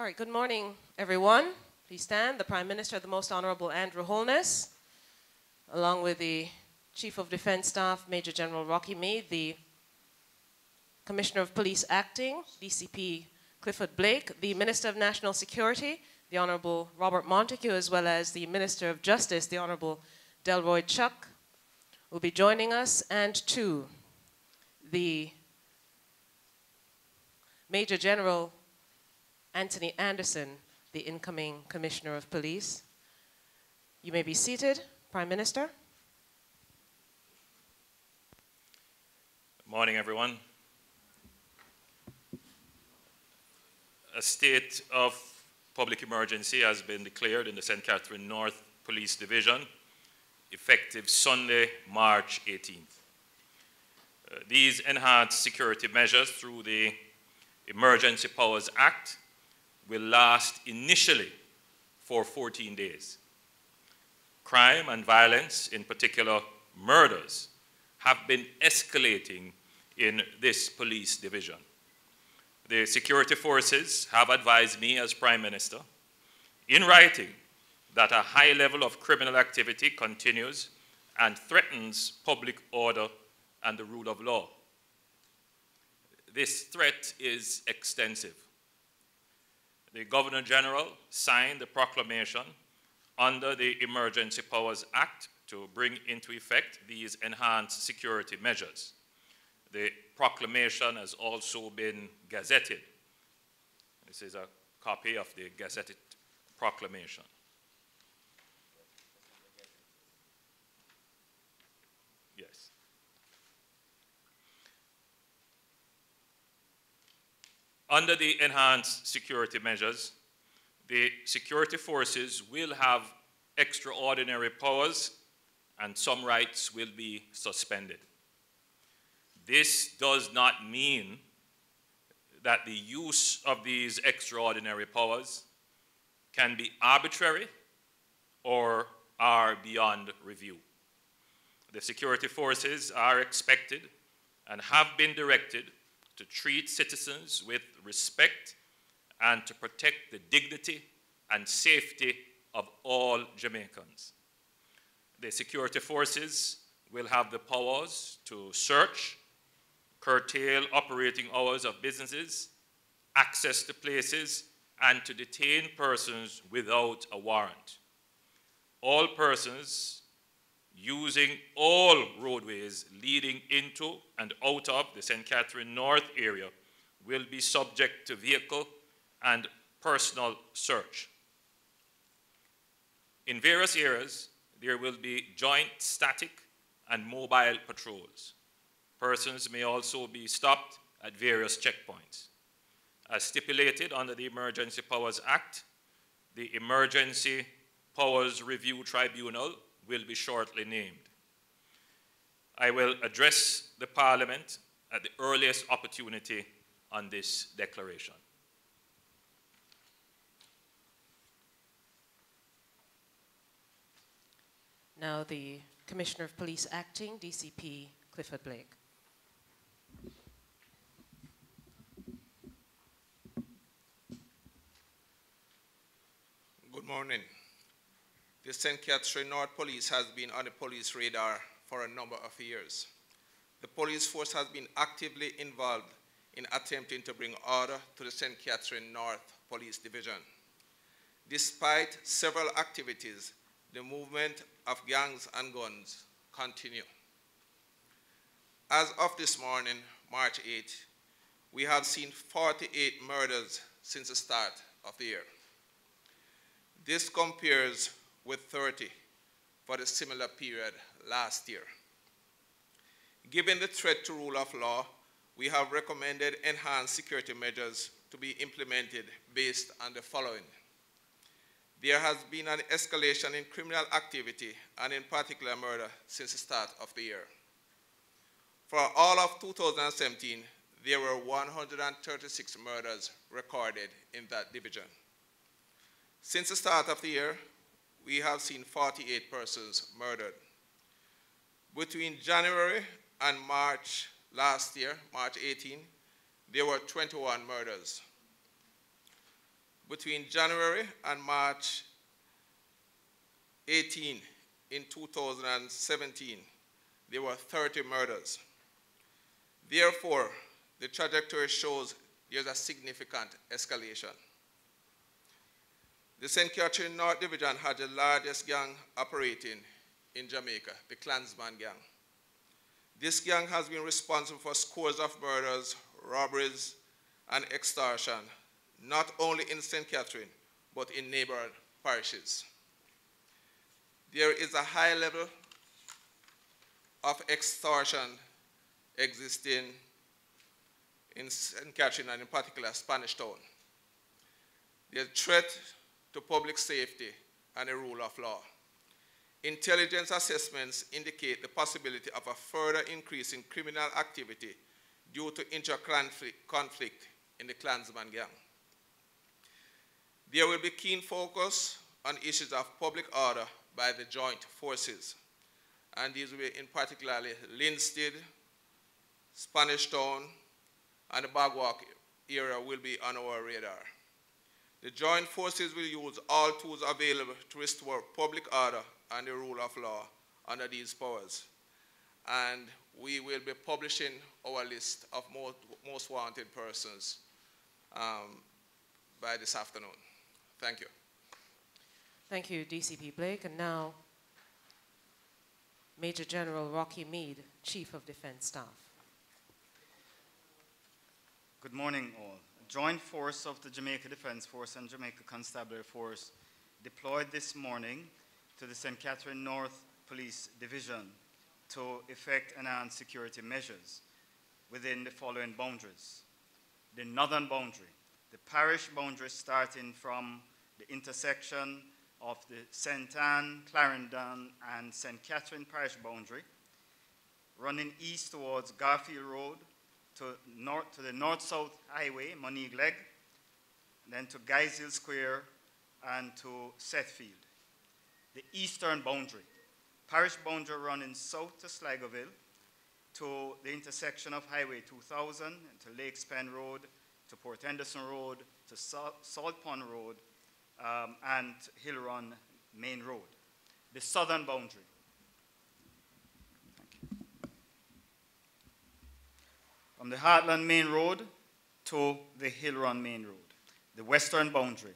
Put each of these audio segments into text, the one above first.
All right, good morning, everyone. Please stand. The Prime Minister, the Most Honorable Andrew Holness, along with the Chief of Defense Staff, Major General Rocky Meade, the Commissioner of Police Acting, DCP Clifford Blake, the Minister of National Security, the Honorable Robert Montague, as well as the Minister of Justice, the Honorable Delroy Chuck, will be joining us, and to the Major General Anthony Anderson, the incoming Commissioner of Police. You may be seated, Prime Minister. Good morning, everyone. A state of public emergency has been declared in the St. Catherine North Police Division, effective Sunday, March 18th. These enhanced security measures through the Emergency Powers Act will last initially for 14 days. Crime and violence, in particular murders, have been escalating in this police division. The security forces have advised me as Prime Minister in writing that a high level of criminal activity continues and threatens public order and the rule of law. This threat is extensive. The Governor General signed the proclamation under the Emergency Powers Act to bring into effect these enhanced security measures. The proclamation has also been gazetted. This is a copy of the gazetted proclamation. Yes. Under the enhanced security measures, the security forces will have extraordinary powers and some rights will be suspended. This does not mean that the use of these extraordinary powers can be arbitrary or are beyond review. The security forces are expected and have been directed to treat citizens with respect and to protect the dignity and safety of all Jamaicans. The security forces will have the powers to search, curtail operating hours of businesses, access to places, and to detain persons without a warrant. All persons using all roadways leading into and out of the St. Catherine North area will be subject to vehicle and personal search. In various areas, there will be joint static and mobile patrols. Persons may also be stopped at various checkpoints. As stipulated under the Emergency Powers Act, the Emergency Powers Review Tribunal will be shortly named. I will address the Parliament at the earliest opportunity on this declaration. Now the Commissioner of Police Acting, DCP Clifford Blake. Good morning. The St. Catherine North Police has been on the police radar for a number of years. The police force has been actively involved in attempting to bring order to the St. Catherine North Police Division. Despite several activities, the movement of gangs and guns continue. As of this morning, March 8, we have seen 48 murders since the start of the year. This compares with 30 for the similar period last year. Given the threat to rule of law, we have recommended enhanced security measures to be implemented based on the following. There has been an escalation in criminal activity and in particular murder since the start of the year. For all of 2017, there were 136 murders recorded in that division. Since the start of the year, we have seen 48 persons murdered. Between January and March last year, March 18, there were 21 murders. Between January and March 18 in 2017, there were 30 murders. Therefore, the trajectory shows there's a significant escalation. The St. Catherine North Division had the largest gang operating in Jamaica, the Klansman gang. This gang has been responsible for scores of murders, robberies, and extortion, not only in St. Catherine, but in neighboring parishes. There is a high level of extortion existing in St. Catherine and in particular Spanish Town. There's threat to public safety and the rule of law. Intelligence assessments indicate the possibility of a further increase in criminal activity due to inter-conflict in the Klansman gang. There will be keen focus on issues of public order by the joint forces, and these will be in particularly Linstead, Spanish Town, and the Bagwalk area will be on our radar. The joint forces will use all tools available to restore public order and the rule of law under these powers. And we will be publishing our list of most wanted persons by this afternoon. Thank you. Thank you, DCP Blake. And now, Major General Rocky Mead, Chief of Defense Staff. Good morning, all. A joint force of the Jamaica Defense Force and Jamaica Constabulary Force deployed this morning to the St. Catherine North Police Division to effect enhanced security measures within the following boundaries. The northern boundary, the parish boundary starting from the intersection of the St. Anne, Clarendon, and St. Catherine parish boundary, running east towards Garfield Road, to the north-south highway, Monique Leg, then to Guys Hill Square, and to Sethfield. The eastern boundary, parish boundary running south to Sligoville, to the intersection of Highway 2000, to Lake Spen Road, to Port Henderson Road, to Salt Pond Road, and Hill Run Main Road. The southern boundary, from the Heartland Main Road to the Hill Run Main Road. The western boundary,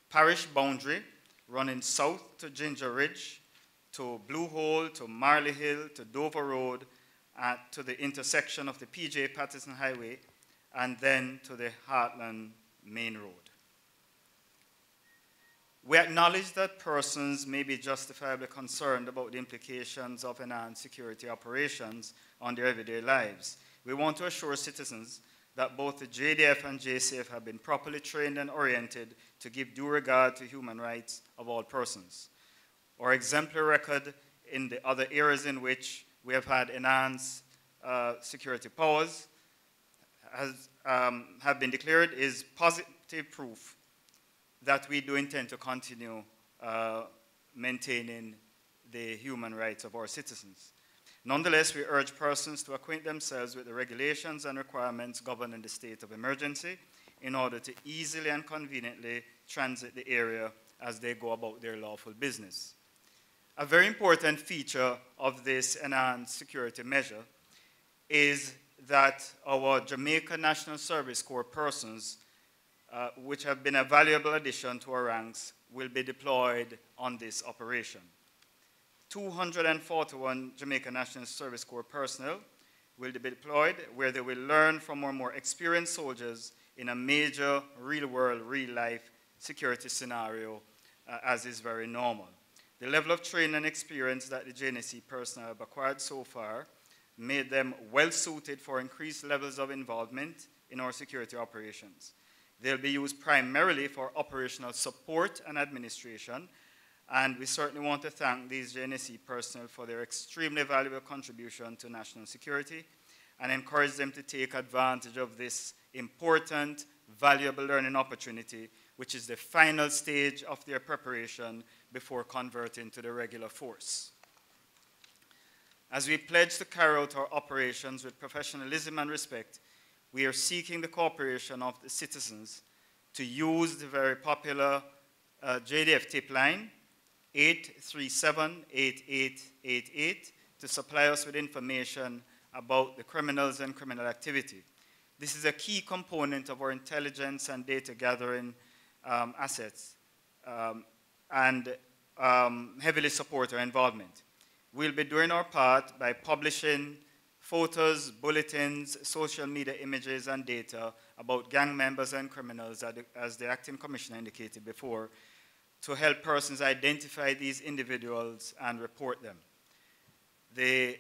parish boundary running south to Ginger Ridge, to Blue Hole, to Marley Hill, to Dover Road, to the intersection of the PJ Patterson Highway, and then to the Heartland Main Road. We acknowledge that persons may be justifiably concerned about the implications of enhanced security operations on their everyday lives. We want to assure citizens that both the JDF and JCF have been properly trained and oriented to give due regard to human rights of all persons. Our exemplary record in the other areas in which we have had enhanced security powers have been declared is positive proof that we do intend to continue maintaining the human rights of our citizens. Nonetheless, we urge persons to acquaint themselves with the regulations and requirements governing the state of emergency in order to easily and conveniently transit the area as they go about their lawful business. A very important feature of this enhanced security measure is that our Jamaica National Service Corps persons, which have been a valuable addition to our ranks, will be deployed on this operation. 241 Jamaica National Service Corps personnel will be deployed where they will learn from our more experienced soldiers in a major real-world, real-life security scenario, as is very normal. The level of training and experience that the JNSC personnel have acquired so far made them well-suited for increased levels of involvement in our security operations. They'll be used primarily for operational support and administration, and we certainly want to thank these JNSC personnel for their extremely valuable contribution to national security and encourage them to take advantage of this important, valuable learning opportunity, which is the final stage of their preparation before converting to the regular force. As we pledge to carry out our operations with professionalism and respect, we are seeking the cooperation of the citizens to use the very popular JDF tip line, 837-8888, to supply us with information about the criminals and criminal activity. This is a key component of our intelligence and data gathering assets and heavily support our involvement. We'll be doing our part by publishing photos, bulletins, social media images, and data about gang members and criminals, as the acting commissioner indicated before, to help persons identify these individuals and report them. The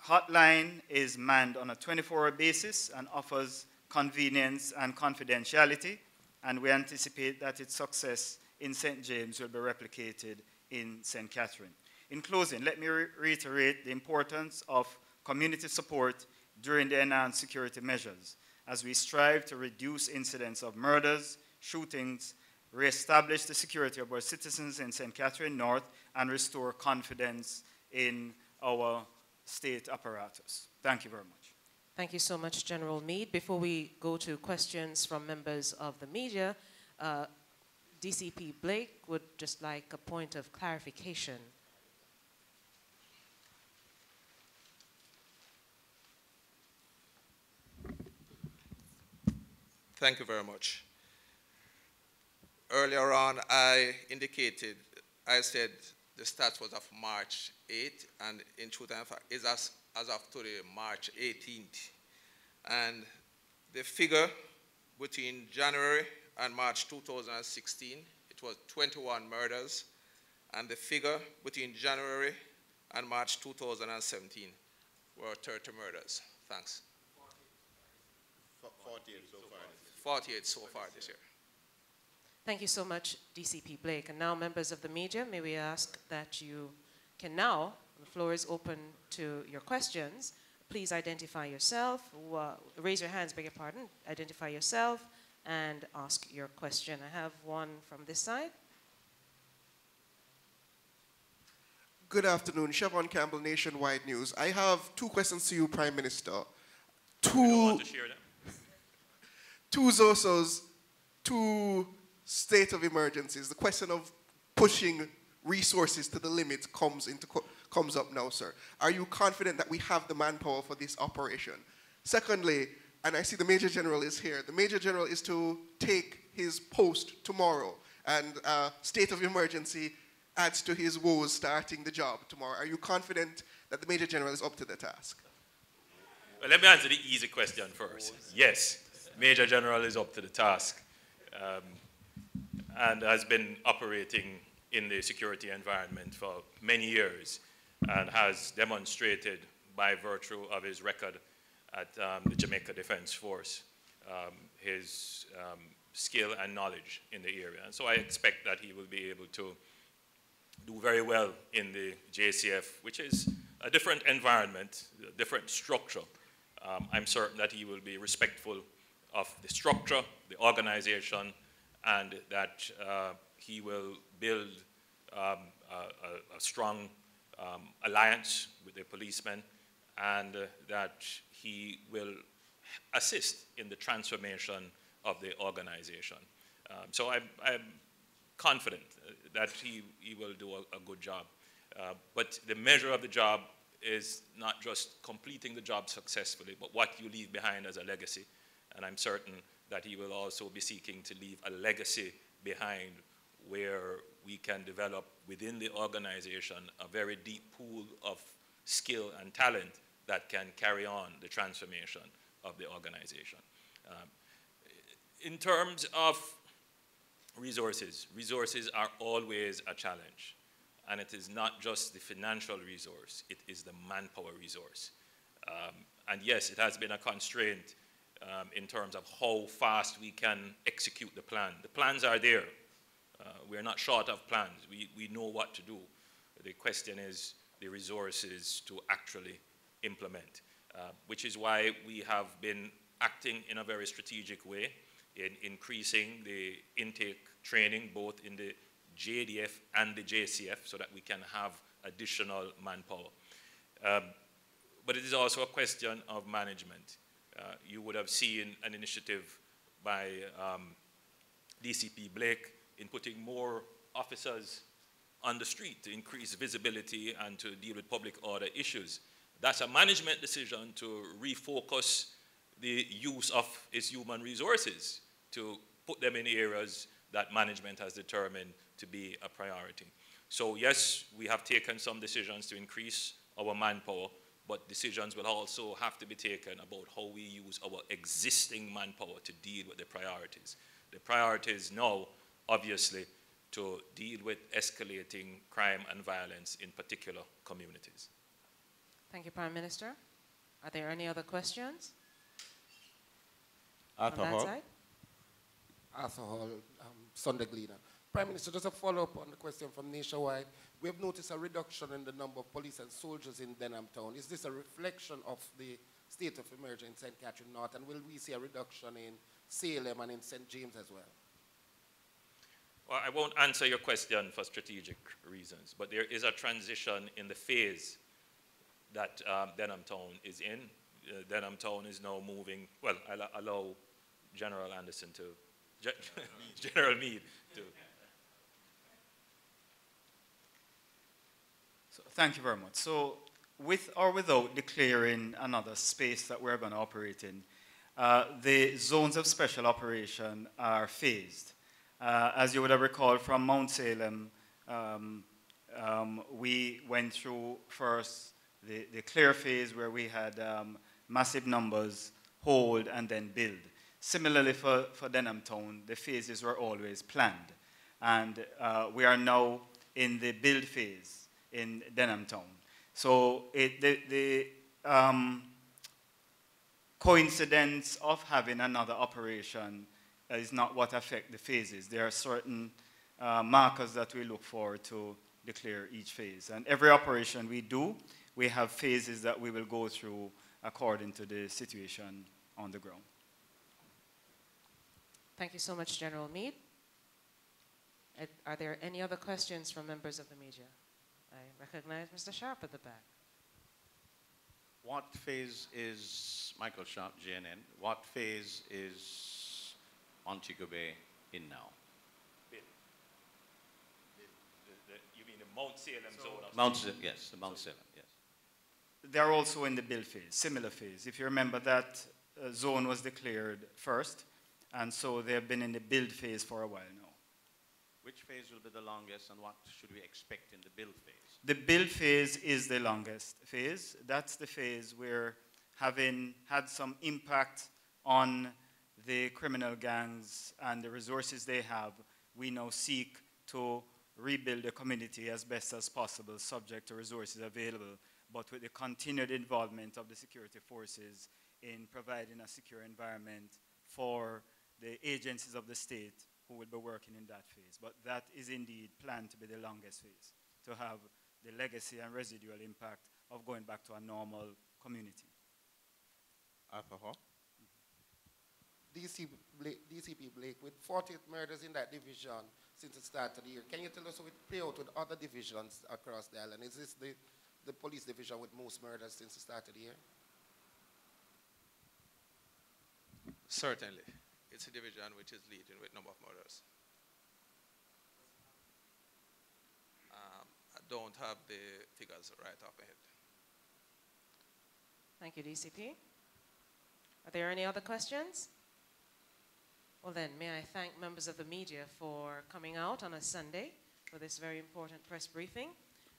hotline is manned on a 24-hour basis and offers convenience and confidentiality, and we anticipate that its success in St. James will be replicated in St. Catherine. In closing, let me reiterate the importance of community support during the enhanced security measures as we strive to reduce incidents of murders, shootings, reestablish the security of our citizens in St. Catherine North, and restore confidence in our state apparatus. Thank you very much. Thank you so much, General Meade. Before we go to questions from members of the media, DCP Blake would just like a point of clarification. Thank you very much. Earlier on, I said the stats was of March 8th, and in truth and fact, is as of today, March 18th. And the figure between January and March 2016, it was 21 murders, and the figure between January and March 2017 were 30 murders. Thanks. 48 so far. 48 so far this year. Thank you so much, DCP Blake. And now, members of the media, may we ask that you can now, the floor is open to your questions. Please identify yourself, raise your hands, beg your pardon, identify yourself, and ask your question. I have one from this side. Good afternoon, Siobhan Campbell, Nationwide News. I have two questions to you, Prime Minister. You don't want to share them? Two ZOSOs, two state of emergencies. The question of pushing resources to the limit comes up now, sir. Are you confident that we have the manpower for this operation? Secondly, and I see the Major General is here, the Major General is to take his post tomorrow, and state of emergency adds to his woes starting the job tomorrow. Are you confident that the Major General is up to the task? Well, let me answer the easy question first. Yes, Major General is up to the task and has been operating in the security environment for many years and has demonstrated by virtue of his record at the Jamaica Defense Force his skill and knowledge in the area. And so I expect that he will be able to do very well in the JCF, which is a different environment, a different structure. I'm certain that he will be respectful of the structure, the organization, and that he will build a strong alliance with the policemen, and that he will assist in the transformation of the organization. So I'm confident that he will do a good job. But the measure of the job is not just completing the job successfully, but what you leave behind as a legacy. And I'm certain that he will also be seeking to leave a legacy behind where we can develop within the organization a very deep pool of skill and talent that can carry on the transformation of the organization. In terms of resources, resources are always a challenge. And it is not just the financial resource, it is the manpower resource. And yes, it has been a constraint in terms of how fast we can execute the plan. The plans are there. We're not short of plans. We know what to do. The question is the resources to actually implement, which is why we have been acting in a very strategic way in increasing the intake training both in the JDF and the JCF so that we can have additional manpower. But it is also a question of management. You would have seen an initiative by DCP Blake in putting more officers on the street to increase visibility and to deal with public order issues. That's a management decision to refocus the use of its human resources to put them in areas that management has determined to be a priority. So yes, we have taken some decisions to increase our manpower, but decisions will also have to be taken about how we use our existing manpower to deal with the priorities. The priorities now, obviously, to deal with escalating crime and violence in particular communities. Thank you, Prime Minister. Are there any other questions? Arthur on that Hall. side? Arthur Hall, Sunday Gleaner. Prime Minister, just a follow-up on the question from Nationwide. We have noticed a reduction in the number of police and soldiers in Denham Town. Is this a reflection of the state of emergency in St. Catherine North, and will we see a reduction in Salem and in St. James as well? Well, I won't answer your question for strategic reasons, but there is a transition in the phase that Denham Town is in. Denham Town is now moving, well, I'll allow General Anderson to, General Meade to. So, thank you very much. So with or without declaring another space that we're going to operate in, the zones of special operation are phased. As you would have recalled from Mount Salem, we went through first the clear phase where we had massive numbers, hold, and then build. Similarly for Denham Town, the phases were always planned. And we are now in the build phase in Denham Town. So the coincidence of having another operation is not what affects the phases. There are certain markers that we look for to declare each phase. And every operation we do, we have phases that we will go through according to the situation on the ground. Thank you so much, General Meade. Are there any other questions from members of the media? I recognize Mr. Sharp at the back. What phase is, Michael Sharp, JNN, what phase is Montego Bay in now? You mean the Mount Salem zone? Yes, the Mount Salem, yes. They're also in the build phase, similar phase. If you remember, that zone was declared first, and so they have been in the build phase for a while now. Which phase will be the longest, and what should we expect in the build phase? The build phase is the longest phase. That's the phase where, having had some impact on the criminal gangs and the resources they have, we now seek to rebuild the community as best as possible, subject to resources available, but with the continued involvement of the security forces in providing a secure environment for the agencies of the state who will be working in that phase. But that is indeed planned to be the longest phase, to have the legacy and residual impact of going back to a normal community. Arthur Hall? DCP Blake, with 48 murders in that division since the start of the year, can you tell us how it play out with other divisions across the island? Is this the police division with most murders since the start of the year? Certainly. It's a division which is leading with number of murders. I don't have the figures right off my head. Thank you, DCP. Are there any other questions? Well then, may I thank members of the media for coming out on a Sunday for this very important press briefing.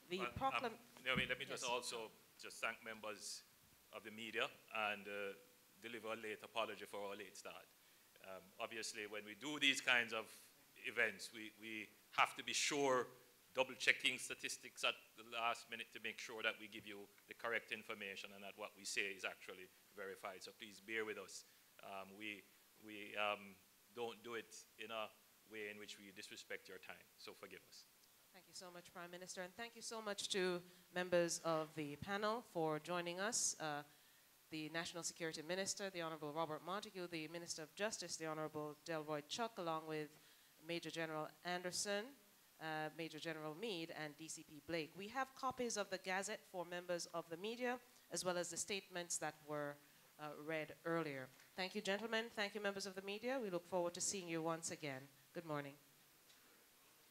The proclamation... let me just also thank members of the media and deliver a late apology for our late start. Obviously, when we do these kinds of events, we have to be sure, double-checking statistics at the last minute to make sure that we give you the correct information and that what we say is actually verified. So please bear with us. We don't do it in a way in which we disrespect your time, so forgive us. Thank you so much, Prime Minister, and thank you so much to members of the panel for joining us. The National Security Minister, the Honorable Robert Montague, the Minister of Justice, the Honorable Delroy Chuck, along with Major General Anderson, Major General Meade, and DCP Blake. We have copies of the Gazette for members of the media, as well as the statements that were read earlier. Thank you, gentlemen. Thank you, members of the media. We look forward to seeing you once again Good morning.